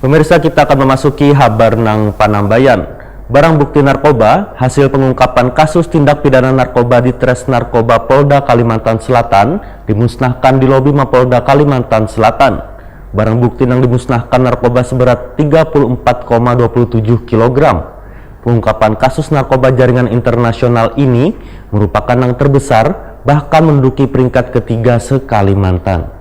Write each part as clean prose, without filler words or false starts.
Pemirsa, kita akan memasuki Habar Nang Panambayan. Barang bukti narkoba hasil pengungkapan kasus tindak pidana narkoba di Tres Narkoba Polda Kalimantan Selatan dimusnahkan di lobi Mapolda Kalimantan Selatan. Barang bukti yang dimusnahkan narkoba seberat 34,27 kg. Pengungkapan kasus narkoba jaringan internasional ini merupakan yang terbesar, bahkan menduduki peringkat ketiga se-Kalimantan.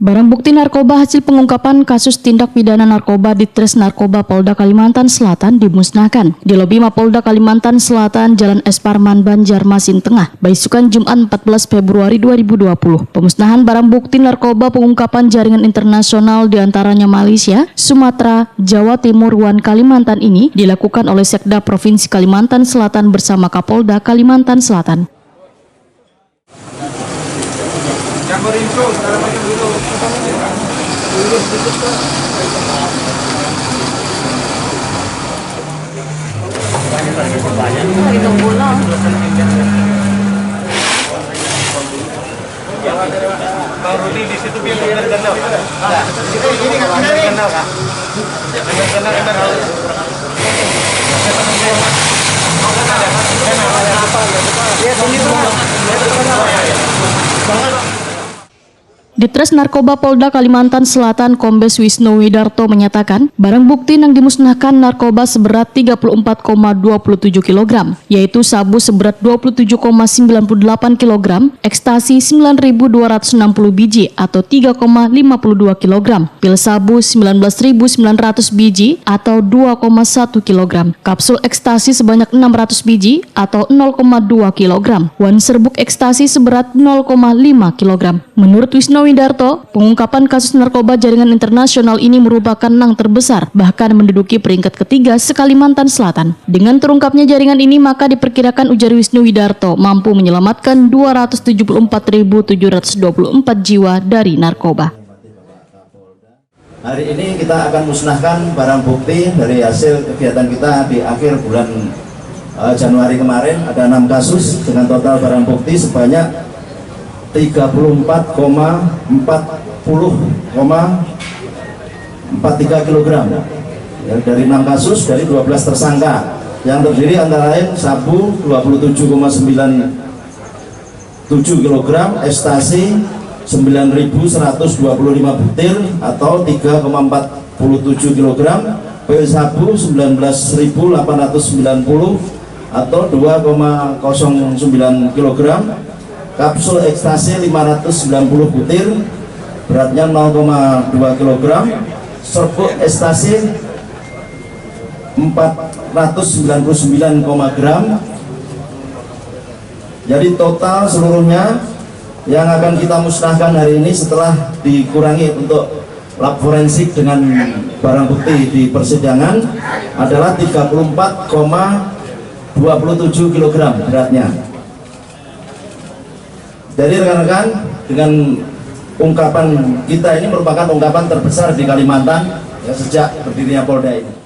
Barang bukti narkoba hasil pengungkapan kasus tindak pidana narkoba di Tres Narkoba Polda Kalimantan Selatan dimusnahkan di lobi Mapolda Kalimantan Selatan, Jalan S. Parman, Banjarmasin Tengah, Baisukan, Jumat 14 Februari 2020. Pemusnahan barang bukti narkoba pengungkapan jaringan internasional diantaranya Malaysia, Sumatera, Jawa Timur, dan Kalimantan ini dilakukan oleh Sekda Provinsi Kalimantan Selatan bersama Kapolda Kalimantan Selatan. Bang Rudi di situ biar kenal. Ini kenal Kak. Di Tres Narkoba Polda Kalimantan Selatan, Kombes Wisnu Widarto menyatakan barang bukti yang dimusnahkan narkoba seberat 34,27 kg, yaitu sabu seberat 27,98 kg, ekstasi 9.260 biji atau 3,52 kg, pil sabu 19.900 biji atau 2,1 kg, kapsul ekstasi sebanyak 600 biji atau 0,2 kg, wan serbuk ekstasi seberat 0,5 kg. Menurut Wisnu Widarto, pengungkapan kasus narkoba jaringan internasional ini merupakan yang terbesar, bahkan menduduki peringkat ketiga se-Kalimantan Selatan. Dengan terungkapnya jaringan ini, maka diperkirakan, ujar Wisnu Widarto, mampu menyelamatkan 274.724 jiwa dari narkoba. Hari ini kita akan musnahkan barang bukti dari hasil kegiatan kita di akhir bulan Januari kemarin. Ada 6 kasus dengan total barang bukti sebanyak 34,43 kg ya, dari 6 kasus dari 12 tersangka yang terdiri antara lain sabu 27,97 kg, ekstasi 9.125 butir atau 3,47 kg, pil sabu 19.890 atau 2,09 kg, kapsul ekstasi 590 butir beratnya 0,2 kg, serbuk ekstasi 499 gram. Jadi total seluruhnya yang akan kita musnahkan hari ini setelah dikurangi untuk lab forensik dengan barang bukti di persidangan adalah 34,27 kg beratnya. Jadi rekan-rekan, dengan ungkapan kita ini merupakan ungkapan terbesar di Kalimantan ya, sejak berdirinya Polda ini.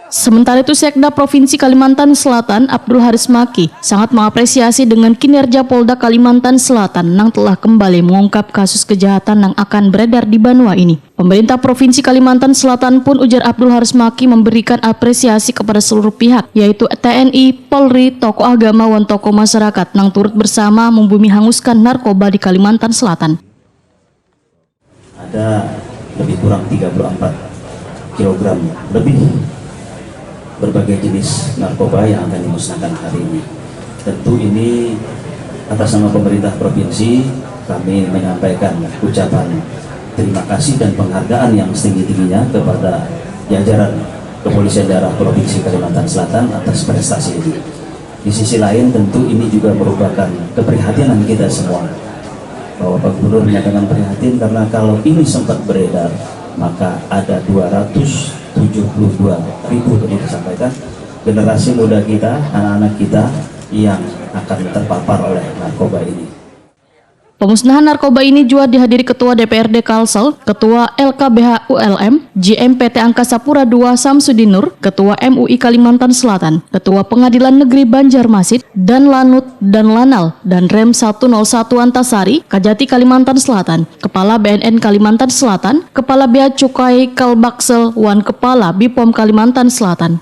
Sementara itu, Sekda Provinsi Kalimantan Selatan Abdul Haris Maki sangat mengapresiasi dengan kinerja Polda Kalimantan Selatan yang telah kembali mengungkap kasus kejahatan yang akan beredar di Banua ini. Pemerintah Provinsi Kalimantan Selatan pun, ujar Abdul Haris Maki, memberikan apresiasi kepada seluruh pihak, yaitu TNI, Polri, tokoh agama, dan tokoh masyarakat yang turut bersama membumi hanguskan narkoba di Kalimantan Selatan. Ada lebih kurang 34 kg lebih berbagai jenis narkoba yang akan dimusnahkan hari ini. Tentu ini atas nama pemerintah provinsi kami menyampaikan ucapan terima kasih dan penghargaan yang setinggi-tingginya kepada jajaran Kepolisian Daerah Provinsi Kalimantan Selatan atas prestasi ini. Di sisi lain tentu ini juga merupakan keprihatinan kita semua, bahwa Pak Gubernur menyatakan prihatin karena kalau ini sempat beredar maka ada 272.000 tadi disampaikan generasi muda kita, anak-anak kita yang akan terpapar oleh narkoba ini. Pemusnahan narkoba ini juga dihadiri Ketua DPRD Kalsel, Ketua LKBH ULM, GM PT Angkasa Pura II Samsudin Nur, Ketua MUI Kalimantan Selatan, Ketua Pengadilan Negeri Banjarmasin, dan Lanut dan Lanal, dan Rem 101 Antasari, Kajati Kalimantan Selatan, Kepala BNN Kalimantan Selatan, Kepala Bea Cukai Kalbaksel, Wan Kepala Bipom Kalimantan Selatan.